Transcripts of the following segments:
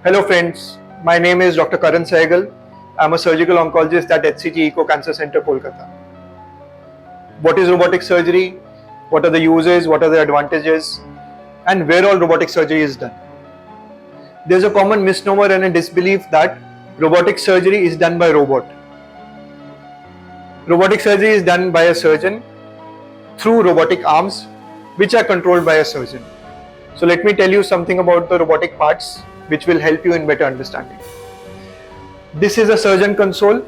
Hello friends, my name is Dr. Karan Sehgal. I'm a surgical oncologist at HCG EKO Cancer Center, Kolkata. What is robotic surgery? What are the uses? What are the advantages? And where all robotic surgery is done? There's a common misnomer and a disbelief that robotic surgery is done by robot. Robotic surgery is done by a surgeon through robotic arms which are controlled by a surgeon. So let me tell you something about the robotic parts which will help you in better understanding. This is a surgeon console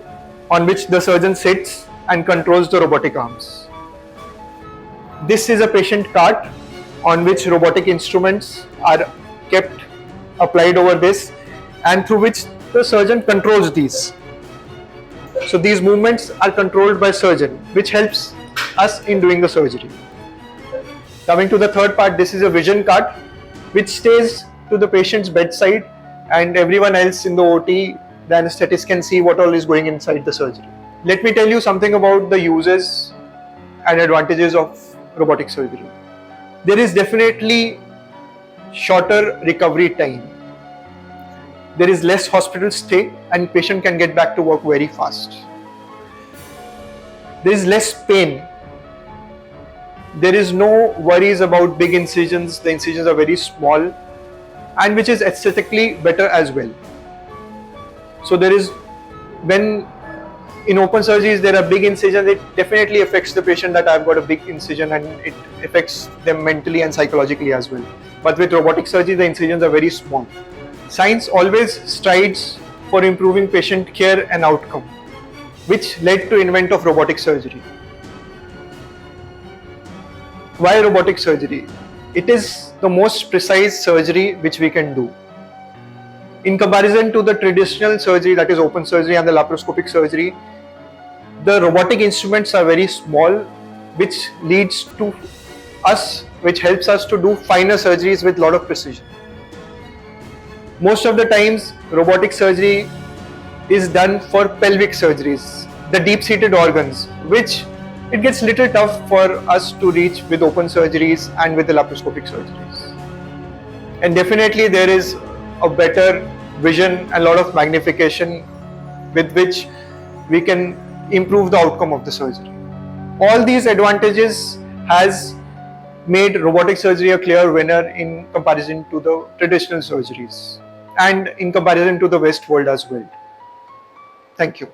on which the surgeon sits and controls the robotic arms. This is a patient cart on which robotic instruments are kept applied over this and through which the surgeon controls these. So these movements are controlled by surgeon, which helps us in doing the surgery. Coming to the third part, this is a vision cart which stays to the patient's bedside and everyone else in the OT, the anesthetist, can see what all is going inside the surgery. Let me tell you something about the uses and advantages of robotic surgery. There is definitely shorter recovery time. There is less hospital stay and patient can get back to work very fast. There is less pain. There is no worries about big incisions. The incisions are very small and which is aesthetically better as well. So there is, when in open surgeries there are big incisions, it definitely affects the patient that I've got a big incision and it affects them mentally and psychologically as well. But with robotic surgery, the incisions are very small. Science always strives for improving patient care and outcome, which led to invent of robotic surgery. Why robotic surgery? It is the most precise surgery which we can do. In comparison to the traditional surgery, that is open surgery and the laparoscopic surgery, the robotic instruments are very small, which leads to us, which helps us to do finer surgeries with a lot of precision. Most of the times, robotic surgery is done for pelvic surgeries, the deep-seated organs, which it gets little tough for us to reach with open surgeries and with the laparoscopic surgeries. And definitely there is a better vision and a lot of magnification with which we can improve the outcome of the surgery. All these advantages has made robotic surgery a clear winner in comparison to the traditional surgeries and in comparison to the West world as well. Thank you.